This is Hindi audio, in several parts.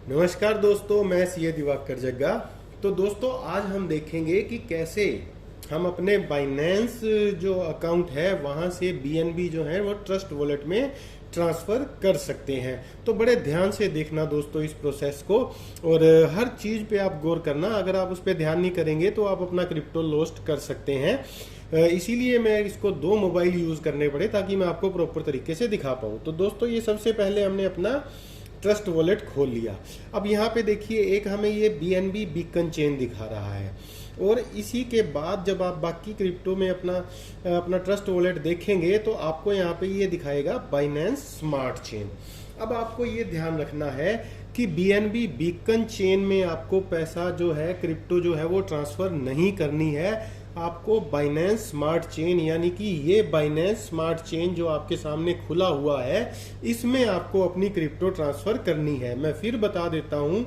नमस्कार दोस्तों, मैं सीए दिवाकर जग्गा। तो दोस्तों आज हम देखेंगे कि कैसे हम अपने बाइनेंस जो अकाउंट है वहाँ से बीएनबी जो है वो ट्रस्ट वॉलेट में ट्रांसफ़र कर सकते हैं। तो बड़े ध्यान से देखना दोस्तों इस प्रोसेस को, और हर चीज़ पे आप गौर करना। अगर आप उस पर ध्यान नहीं करेंगे तो आप अपना क्रिप्टो लॉस्ट कर सकते हैं। इसीलिए मैं इसको दो मोबाइल यूज़ करने पड़े ताकि मैं आपको प्रॉपर तरीके से दिखा पाऊँ। तो दोस्तों ये सबसे पहले हमने अपना ट्रस्ट वॉलेट खोल लिया। अब यहाँ पे देखिए एक हमें ये बीएनबी बीकन चेन दिखा रहा है, और इसी के बाद जब आप बाकी क्रिप्टो में अपना ट्रस्ट वॉलेट देखेंगे तो आपको यहाँ पे ये दिखाएगा बाइनेंस स्मार्ट चेन। अब आपको ये ध्यान रखना है कि बीएनबी बीकन चेन में आपको पैसा जो है क्रिप्टो जो है वो ट्रांसफर नहीं करनी है। आपको बाइनेंस स्मार्ट चेन यानी कि ये बाइनेंस स्मार्ट चेन जो आपके सामने खुला हुआ है इसमें आपको अपनी क्रिप्टो ट्रांसफर करनी है। मैं फिर बता देता हूं,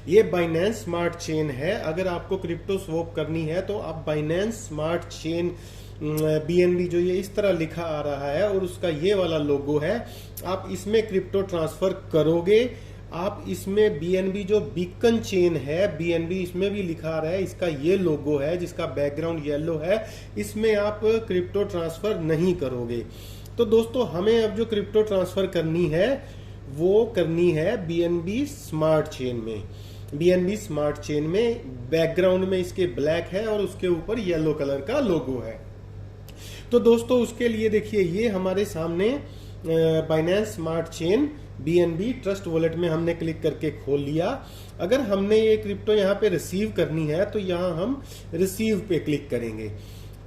ये बाइनेंस स्मार्ट चेन है। अगर आपको क्रिप्टो स्वैप करनी है तो आप बाइनेंस स्मार्ट चेन बीएनबी जो ये इस तरह लिखा आ रहा है और उसका ये वाला लोगो है, आप इसमें क्रिप्टो ट्रांसफर करोगे। आप इसमें बीएनबी जो बीकन चेन है, बीएनबी इसमें भी लिखा आ रहा है, इसका ये लोगो है जिसका बैकग्राउंड येलो है, इसमें आप क्रिप्टो ट्रांसफर नहीं करोगे। तो दोस्तों हमें अब जो क्रिप्टो ट्रांसफर करनी है वो करनी है बीएनबी स्मार्ट चेन में। बीएनबी स्मार्ट चेन में बैकग्राउंड में इसके ब्लैक है और उसके ऊपर येलो कलर का लोगो है। तो दोस्तों उसके लिए देखिए ये हमारे सामने Binance smart chain BNB trust wallet में हमने क्लिक करके खोल लिया। अगर हमने ये क्रिप्टो यहाँ पे रिसीव करनी है तो यहाँ हम रिसीव पे क्लिक करेंगे।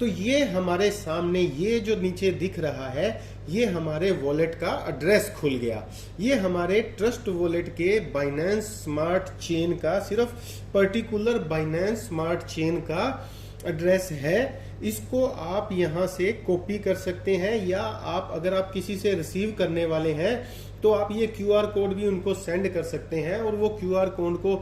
तो ये हमारे सामने ये जो नीचे दिख रहा है ये हमारे वॉलेट का एड्रेस खुल गया। ये हमारे ट्रस्ट वॉलेट के बाइनेंस स्मार्ट चेन का, सिर्फ पर्टिकुलर बाइनेंस स्मार्ट चेन का एड्रेस है। इसको आप यहाँ से कॉपी कर सकते हैं, या आप अगर आप किसी से रिसीव करने वाले हैं तो आप ये क्यूआर कोड भी उनको सेंड कर सकते हैं, और वो क्यूआर कोड को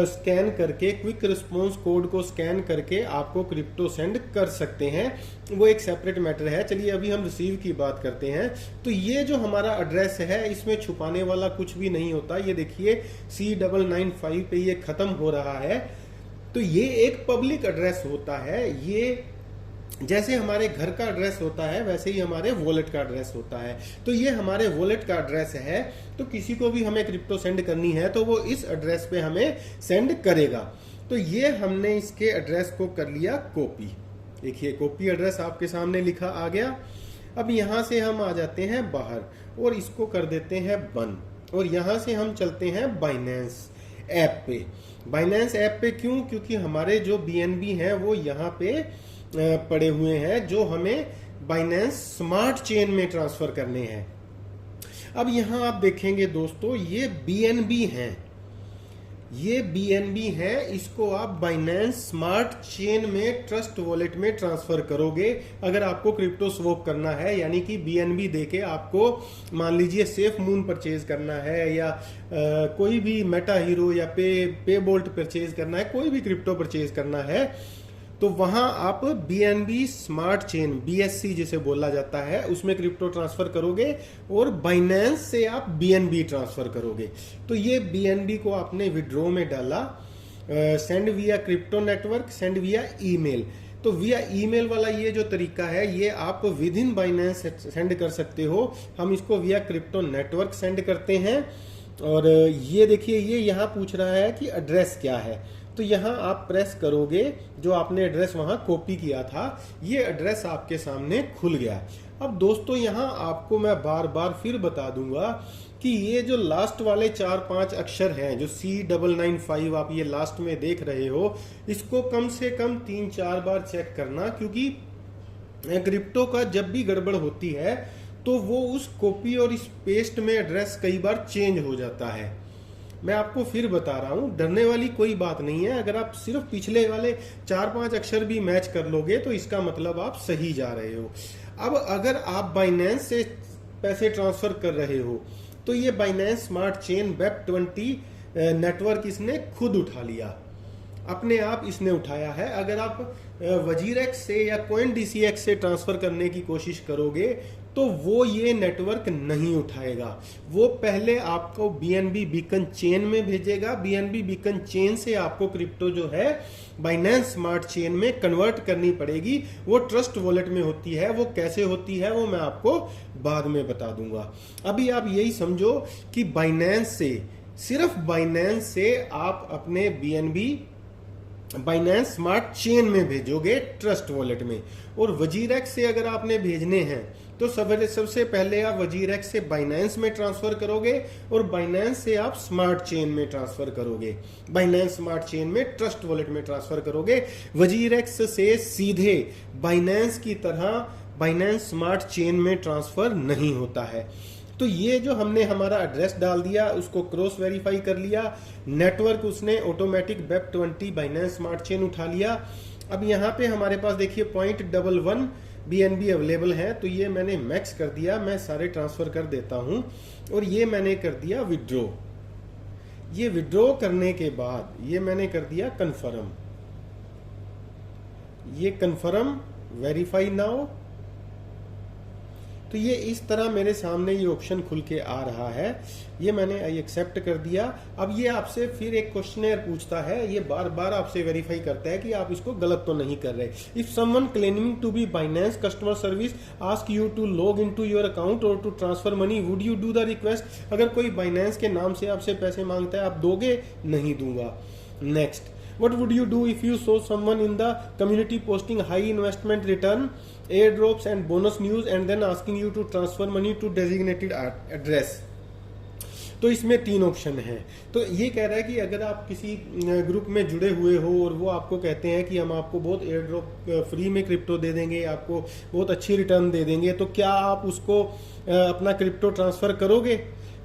स्कैन करके, क्विक रिस्पॉन्स कोड को स्कैन करके आपको क्रिप्टो सेंड कर सकते हैं। वो एक सेपरेट मैटर है। चलिए अभी हम रिसीव की बात करते हैं। तो ये जो हमारा एड्रेस है इसमें छुपाने वाला कुछ भी नहीं होता। ये देखिए C995 पे ये खत्म हो रहा है। तो ये एक पब्लिक एड्रेस होता है। ये जैसे हमारे घर का एड्रेस होता है वैसे ही हमारे वॉलेट का एड्रेस होता है। तो ये हमारे वॉलेट का एड्रेस है। तो किसी को भी हमें क्रिप्टो सेंड करनी है तो वो इस एड्रेस पे हमें सेंड करेगा। तो ये हमने इसके एड्रेस को कर लिया कॉपी। देखिए कॉपी एड्रेस आपके सामने लिखा आ गया। अब यहाँ से हम आ जाते हैं बाहर और इसको कर देते हैं बंद, और यहाँ से हम चलते हैं बाइनेंस ऐप पे। बाइनेंस ऐप पे क्यों? क्योंकि हमारे जो बीएनबी हैं वो यहाँ पे पड़े हुए हैं जो हमें बाइनेंस स्मार्ट चेन में ट्रांसफर करने हैं। अब यहां आप देखेंगे दोस्तों ये बीएनबी हैं, ये बीएनबी है। इसको आप बाइनेंस स्मार्ट चेन में ट्रस्ट वॉलेट में ट्रांसफर करोगे अगर आपको क्रिप्टो स्वैप करना है। यानी कि बीएनबी देके आपको मान लीजिए सेफ मून परचेज करना है, या कोई भी मेटा हीरो या पे बोल्ट परचेज करना है, कोई भी क्रिप्टो परचेज करना है, तो वहां आप बीएनबी स्मार्ट चेन, बीएससी जिसे बोला जाता है, उसमें क्रिप्टो ट्रांसफर करोगे और बाइनेंस से आप बीएनबी ट्रांसफर करोगे। तो ये बीएनबी को आपने विड्रॉ में डाला, सेंड विया क्रिप्टो नेटवर्क, सेंड विया ईमेल। तो विया ईमेल वाला ये जो तरीका है ये आप विद इन बाइनेंस सेंड कर सकते हो। हम इसको विया क्रिप्टो नेटवर्क सेंड करते हैं। और ये देखिए ये यहाँ पूछ रहा है कि एड्रेस क्या है, तो यहाँ आप प्रेस करोगे जो आपने एड्रेस वहाँ कॉपी किया था, ये एड्रेस आपके सामने खुल गया। अब दोस्तों यहाँ आपको मैं बार बार फिर बता दूंगा कि ये जो लास्ट वाले 4-5 अक्षर हैं जो C995 आप ये लास्ट में देख रहे हो, इसको कम से कम 3-4 बार चेक करना, क्योंकि क्रिप्टो का जब भी गड़बड़ होती है तो वो उस कॉपी और इस पेस्ट में एड्रेस कई बार चेंज हो जाता है। मैं आपको फिर बता रहा हूं, डरने वाली कोई बात नहीं है। अगर आप सिर्फ पिछले वाले 4-5 अक्षर भी मैच कर लोगे तो इसका मतलब आप सही जा रहे हो। अब अगर आप बाइनेंस से पैसे ट्रांसफर कर रहे हो तो ये बाइनेंस स्मार्ट चेन वेब20 नेटवर्क इसने खुद उठा लिया, अपने आप इसने उठाया है। अगर आप वजीरेक्स से या CoinDCX से ट्रांसफर करने की कोशिश करोगे तो वो ये नेटवर्क नहीं उठाएगा। वो पहले आपको BNB बीकन चेन में भेजेगा, BNB बीकन चेन से आपको क्रिप्टो जो है बाइनेंस स्मार्ट चेन में कन्वर्ट करनी पड़ेगी। वो ट्रस्ट वॉलेट में होती है। वो कैसे होती है वो मैं आपको बाद में बता दूंगा। अभी आप यही समझो कि बाइनेंस से, सिर्फ बाइनेंस से आप अपने BNB बाइनेंस स्मार्ट चेन में भेजोगे ट्रस्ट वॉलेट में, और वजीरेक्स से अगर आपने भेजने हैं तो सबसे पहले आप वजीरेक्स से बाइनेंस में ट्रांसफर करोगे और बाइनेंस से आप स्मार्ट चेन में ट्रांसफर करोगे, बाइनेंस स्मार्ट चेन में ट्रस्ट वॉलेट में ट्रांसफर करोगे। वजीरेक्स से सीधे बाइनेंस की तरह बाइनेंस स्मार्ट चेन में ट्रांसफर नहीं होता है। तो ये जो हमने हमारा एड्रेस डाल दिया, उसको क्रॉस वेरीफाई कर लिया, नेटवर्क उसने ऑटोमेटिक वेब20 बाइनेंस स्मार्ट चेन उठा लिया। अब यहाँ पे हमारे पास देखिए 0.11 BNB अवेलेबल है, तो ये मैंने मैक्स कर दिया, मैं सारे ट्रांसफर कर देता हूँ, और ये मैंने कर दिया विड्रॉ। ये विड्रॉ करने के बाद ये मैंने कर दिया कन्फर्म, ये कन्फर्म वेरीफाई नाउ। तो ये इस तरह मेरे सामने ये ऑप्शन खुल के आ रहा है, ये मैंने आई एक्सेप्ट कर दिया। अब ये आपसे फिर एक क्वेश्चनर पूछता है, ये बार बार आपसे वेरीफाई करता है कि आप इसको गलत तो नहीं कर रहे। If someone claiming to be Binance customer service ask you to log into your account और to transfer money, would you do the request. अगर कोई बाइनेंस के नाम से आपसे पैसे मांगता है, आप दोगे? नहीं दूंगा। Next, what would you do if you saw someone in the community posting high investment return, airdrops and bonus news and then asking you to transfer money to designated address? तो इसमें 3 ऑप्शन है। तो ये कह रहा है कि अगर आप किसी ग्रुप में जुड़े हुए हो और वो आपको कहते हैं कि हम आपको बहुत एयर ड्रॉप फ्री में क्रिप्टो दे देंगे, आपको बहुत अच्छी रिटर्न दे देंगे, तो क्या आप उसको अपना क्रिप्टो ट्रांसफर करोगे?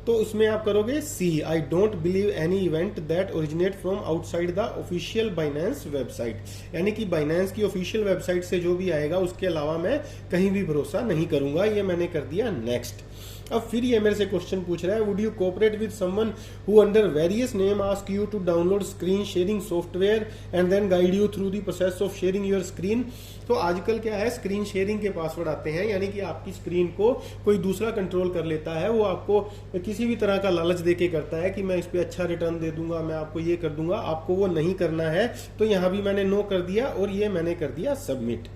तो उसमें आप करोगे see, I don't believe any event that originate from outside the official Binance website. यानी कि बाइनेंस की ऑफिशियल वेबसाइट से जो भी आएगा उसके अलावा मैं कहीं भी भरोसा नहीं करूंगा। ये मैंने कर दिया नेक्स्ट। अब फिर ये मेरे से क्वेश्चन पूछ रहा है, would you cooperate with someone who under various name ask you to download screen sharing software and then guide you through the process of sharing your screen. तो आजकल क्या है, स्क्रीन शेयरिंग के पासवर्ड आते हैं, यानी कि आपकी स्क्रीन को कोई दूसरा कंट्रोल कर लेता है। वो आपको किसी भी तरह का लालच देके करता है कि मैं इस पे अच्छा रिटर्न दे दूंगा, मैं आपको ये कर दूंगा। आपको वो नहीं करना है। तो यहाँ भी मैंने नो कर दिया और ये मैंने कर दिया सबमिट।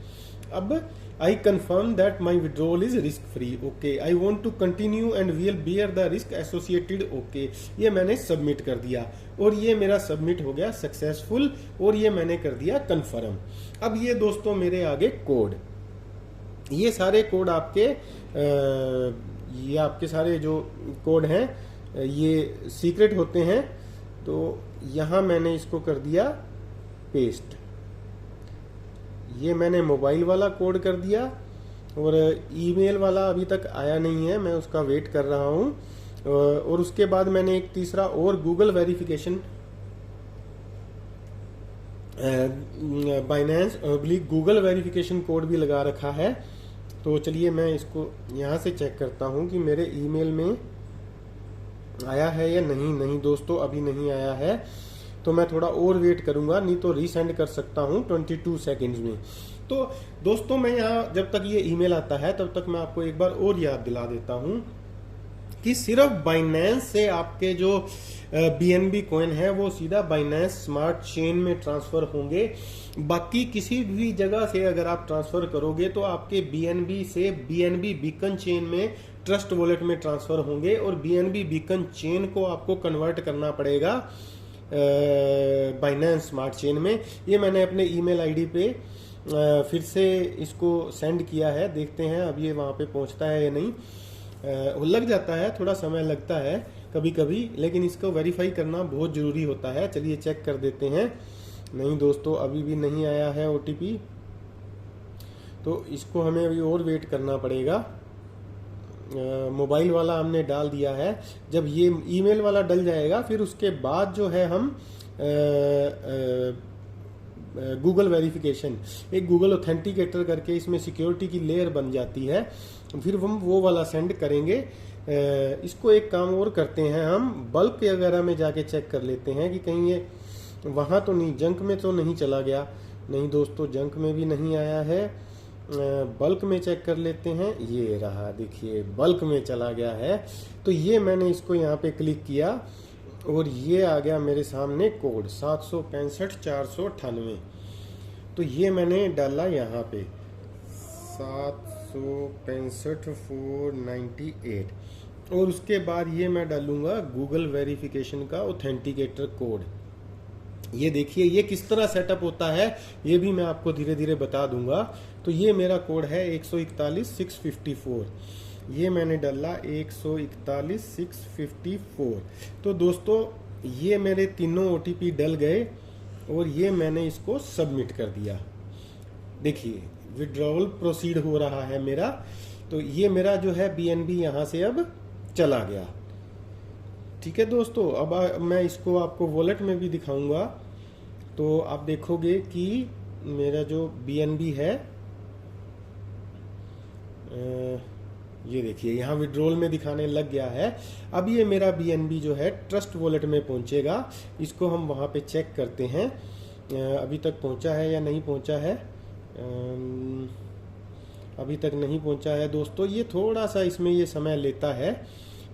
अब I confirm that my withdrawal is risk free. Okay. I want to continue and will bear the risk associated. Okay. ये मैंने सबमिट कर दिया और ये मेरा सबमिट हो गया सक्सेसफुल और ये मैंने कर दिया कंफर्म। अब ये दोस्तों मेरे आगे कोड, ये सारे कोड आपके ये आपके सारे जो कोड हैं ये सीक्रेट होते हैं। तो यहाँ मैंने इसको कर दिया पेस्ट। ये मैंने मोबाइल वाला कोड कर दिया और ईमेल वाला अभी तक आया नहीं है, मैं उसका वेट कर रहा हूँ। और उसके बाद मैंने एक तीसरा और Google verification Binance Google verification code भी लगा रखा है। तो चलिए मैं इसको यहाँ से चेक करता हूँ कि मेरे ईमेल में आया है या नहीं। नहीं दोस्तों, अभी नहीं आया है, तो मैं थोड़ा और वेट करूंगा, नहीं तो रीसेंड कर सकता हूं 22 सेकंड्स में। तो दोस्तों मैं यहाँ जब तक ये ईमेल आता है तब तक मैं आपको एक बार और याद दिला देता हूं कि सिर्फ बाइनेंस से आपके जो BNB कॉइन है वो सीधा बाइनेंस स्मार्ट चेन में ट्रांसफर होंगे। बाकी किसी भी जगह से अगर आप ट्रांसफर करोगे तो आपके BNB से BNB बीकन चेन में ट्रस्ट वॉलेट में ट्रांसफर होंगे और BNB बीकन चेन को आपको कन्वर्ट करना पड़ेगा बाइनेंस स्मार्ट चेन में। ये मैंने अपने ईमेल आईडी पे फिर से इसको सेंड किया है, देखते हैं अब ये वहाँ पे पहुँचता है या नहीं। लग जाता है, थोड़ा समय लगता है कभी कभी, लेकिन इसको वेरीफाई करना बहुत ज़रूरी होता है। चलिए चेक कर देते हैं। नहीं दोस्तों, अभी भी नहीं आया है OTP, तो इसको हमें अभी और वेट करना पड़ेगा। मोबाइल वाला हमने डाल दिया है, जब ये ईमेल वाला डल जाएगा फिर उसके बाद जो है हम गूगल वेरिफिकेशन, एक गूगल ऑथेंटिकेटर करके इसमें सिक्योरिटी की लेयर बन जाती है, फिर हम वो वाला सेंड करेंगे। इसको एक काम और करते हैं, हम बल्क वगैरह में जाके चेक कर लेते हैं कि कहीं ये वहाँ तो नहीं, जंक में तो नहीं चला गया। नहीं दोस्तों, जंक में भी नहीं आया है बल्क में चेक कर लेते हैं। ये रहा, देखिए बल्क में चला गया है। तो ये मैंने इसको यहाँ पे क्लिक किया और ये आ गया मेरे सामने कोड 765,498। तो ये मैंने डाला यहाँ पे 765,498 और उसके बाद ये मैं डालूंगा गूगल वेरिफिकेशन का ऑथेंटिकेटर कोड। ये देखिए ये किस तरह सेटअप होता है ये भी मैं आपको धीरे धीरे बता दूंगा। तो ये मेरा कोड है 141,654। ये मैंने डाला 141,654। तो दोस्तों ये मेरे तीनों OTP डल गए और ये मैंने इसको सबमिट कर दिया। देखिए विड्रॉवल प्रोसीड हो रहा है मेरा। तो ये मेरा जो है BNB यहाँ से अब चला गया। ठीक है दोस्तों, अब मैं इसको आपको वॉलेट में भी दिखाऊंगा। तो आप देखोगे कि मेरा जो BNB है ये देखिए यहाँ विड्रॉल में दिखाने लग गया है। अब ये मेरा BNB जो है ट्रस्ट वॉलेट में पहुंचेगा। इसको हम वहाँ पे चेक करते हैं अभी तक पहुंचा है या नहीं पहुंचा है। अभी तक नहीं पहुंचा है दोस्तों। ये थोड़ा सा इसमें ये समय लेता है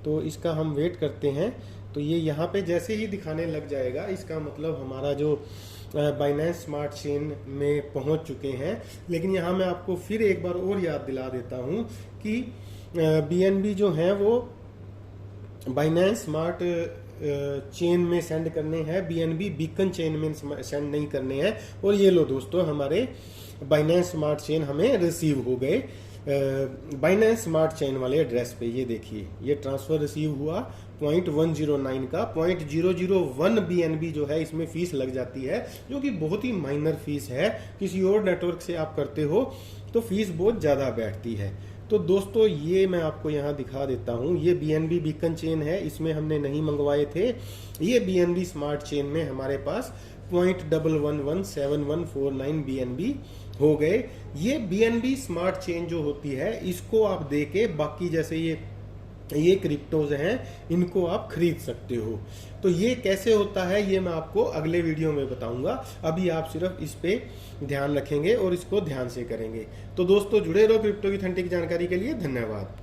तो इसका हम वेट करते हैं। तो ये यहाँ पे जैसे ही दिखाने लग जाएगा इसका मतलब हमारा जो बाइनेंस स्मार्ट चेन में पहुंच चुके हैं। लेकिन यहाँ मैं आपको फिर एक बार और याद दिला देता हूँ कि BNB जो है वो बाइनेंस स्मार्ट चेन में सेंड करने हैं, BNB बीकन चेन में सेंड नहीं करने हैं। और ये लो दोस्तों हमारे बाइनेंस स्मार्ट चेन हमें रिसीव हो गए बाइनेंस स्मार्ट चेन वाले एड्रेस पे। ये देखिए ये ट्रांसफर रिसीव हुआ 0.109 का। 0.001 BNB जो है इसमें फीस लग जाती है जो कि बहुत ही माइनर फीस है। किसी और नेटवर्क से आप करते हो तो फीस बहुत ज़्यादा बैठती है। तो दोस्तों ये मैं आपको यहाँ दिखा देता हूँ। ये BNB बीकन चेन है, इसमें हमने नहीं मंगवाए थे। ये BNB स्मार्ट चेन में हमारे पास 0.1117149 BNB हो गए। ये BNB स्मार्ट चेन जो होती है इसको आप देके बाकी जैसे ये क्रिप्टोज हैं इनको आप खरीद सकते हो। तो ये कैसे होता है ये मैं आपको अगले वीडियो में बताऊंगा। अभी आप सिर्फ इस पे ध्यान रखेंगे और इसको ध्यान से करेंगे। तो दोस्तों जुड़े रहो क्रिप्टो की ऑथेंटिक जानकारी के लिए। धन्यवाद।